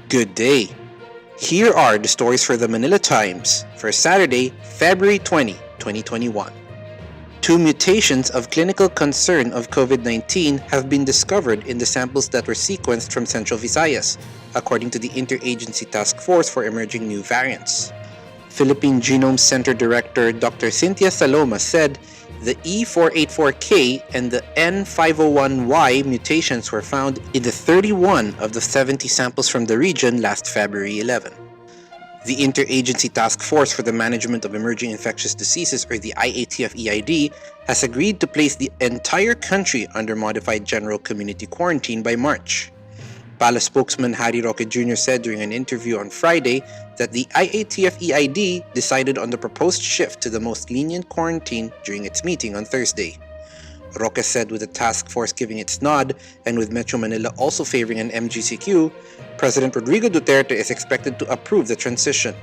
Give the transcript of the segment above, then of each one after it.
Good day. Here are the stories for the Manila Times for Saturday, February 20, 2021. Two mutations of clinical concern of COVID-19 have been discovered in the samples that were sequenced from Central Visayas, according to the Interagency Task Force for Emerging New Variants. Philippine Genome Center Director Dr. Cynthia Saloma said the E484K and the N501Y mutations were found in the 31 of the 70 samples from the region last February 11. The Interagency Task Force for the Management of Emerging Infectious Diseases, or the IATF-EID, has agreed to place the entire country under modified general community quarantine by March. PALA spokesman Harry Roque Jr. said during an interview on Friday that the IATF-EID decided on the proposed shift to the most lenient quarantine during its meeting on Thursday. Roque said with the task force giving its nod and with Metro Manila also favoring an MGCQ, President Rodrigo Duterte is expected to approve the transition.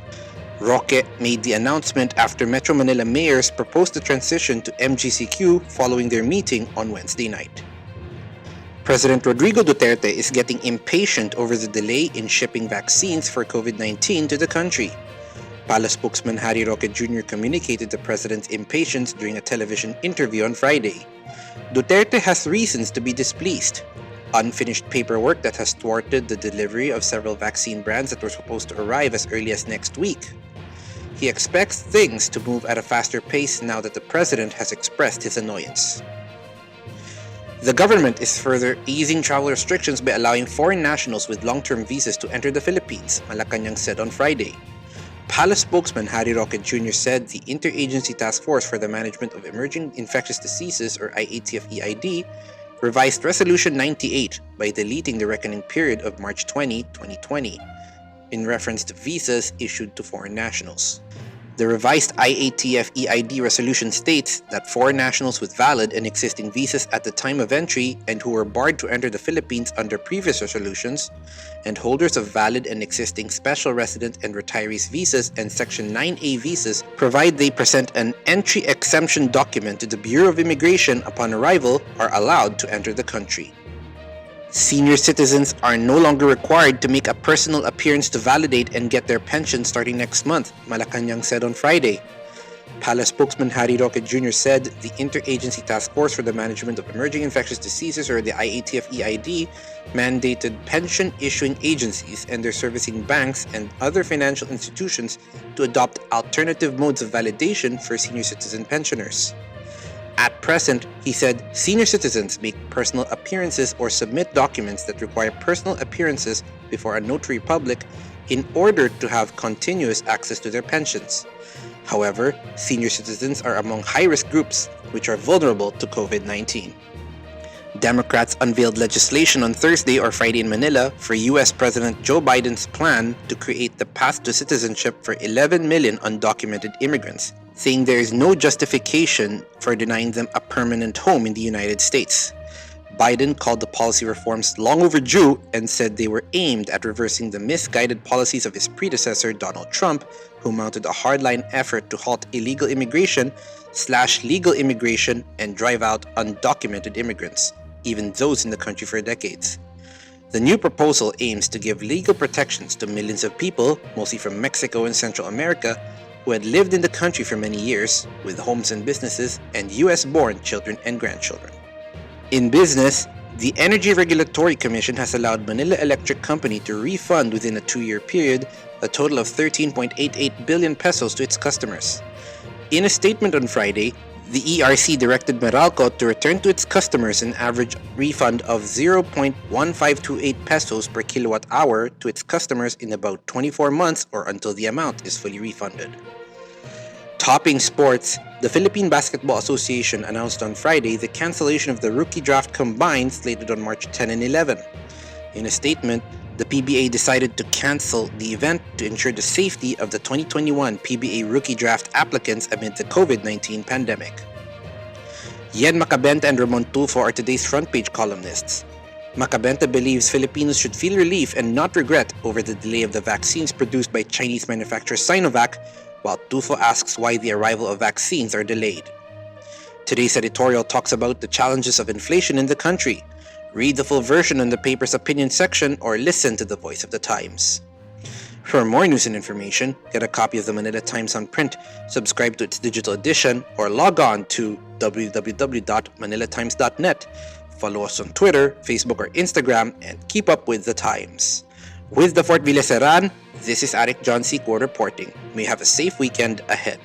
Roque made the announcement after Metro Manila mayors proposed the transition to MGCQ following their meeting on Wednesday night. President Rodrigo Duterte is getting impatient over the delay in shipping vaccines for COVID-19 to the country. PALA spokesman Harry Roque Jr. communicated the president's impatience during a television interview on Friday. Duterte has reasons to be displeased. Unfinished paperwork that has thwarted the delivery of several vaccine brands that were supposed to arrive as early as next week. He expects things to move at a faster pace now that the president has expressed his annoyance. The government is further easing travel restrictions by allowing foreign nationals with long-term visas to enter the Philippines, Malacanang said on Friday. PALA spokesman Harry Roque Jr. said the Interagency Task Force for the Management of Emerging Infectious Diseases, or IATF-EID, revised Resolution 98 by deleting the reckoning period of March 20, 2020, in reference to visas issued to foreign nationals. The revised IATF-EID resolution states that foreign nationals with valid and existing visas at the time of entry and who were barred to enter the Philippines under previous resolutions, and holders of valid and existing special resident and retirees visas and Section 9A visas, provided they present an entry exemption document to the Bureau of Immigration upon arrival, are allowed to enter the country. Senior citizens are no longer required to make a personal appearance to validate and get their pension starting next month, Malacanang said on Friday. PALA spokesman Harry Roque Jr. said the Interagency Task Force for the Management of Emerging Infectious Diseases, or the IATF-EID, mandated pension-issuing agencies and their servicing banks and other financial institutions to adopt alternative modes of validation for senior citizen pensioners. At present, he said, senior citizens make personal appearances or submit documents that require personal appearances before a notary public in order to have continuous access to their pensions. However, senior citizens are among high-risk groups which are vulnerable to COVID-19. Democrats unveiled legislation on Thursday or Friday in Manila for U.S. President Joe Biden's plan to create the path to citizenship for 11 million undocumented immigrants, saying there is no justification for denying them a permanent home in the United States. Biden called the policy reforms long overdue and said they were aimed at reversing the misguided policies of his predecessor Donald Trump, who mounted a hardline effort to halt illegal immigration, slash legal immigration, and drive out undocumented immigrants, even those in the country for decades. The new proposal aims to give legal protections to millions of people, mostly from Mexico and Central America, who had lived in the country for many years, with homes and businesses, and US-born children and grandchildren. In business, the Energy Regulatory Commission has allowed Manila Electric Company to refund within a 2-year period a total of 13.88 billion pesos to its customers. In a statement on Friday, the ERC directed Meralco to return to its customers an average refund of 0.1528 pesos per kilowatt hour to its customers in about 24 months or until the amount is fully refunded. Topping sports, the Philippine Basketball Association announced on Friday the cancellation of the Rookie Draft Combine slated on March 10 and 11. In a statement, the PBA decided to cancel the event to ensure the safety of the 2021 PBA Rookie Draft applicants amid the COVID-19 pandemic. Yen Macabenta and Ramon Tulfo are today's front page columnists. Macabenta believes Filipinos should feel relief and not regret over the delay of the vaccines produced by Chinese manufacturer Sinovac, while Tulfo asks why the arrival of vaccines are delayed. Today's editorial talks about the challenges of inflation in the country. Read the full version in the paper's opinion section or listen to the voice of the Times. For more news and information, get a copy of the Manila Times on print, subscribe to its digital edition, or log on to www.manilatimes.net. Follow us on Twitter, Facebook, or Instagram, and keep up with the Times. With the Fort Villa Serran, this is Arik John C. reporting. May you have a safe weekend ahead.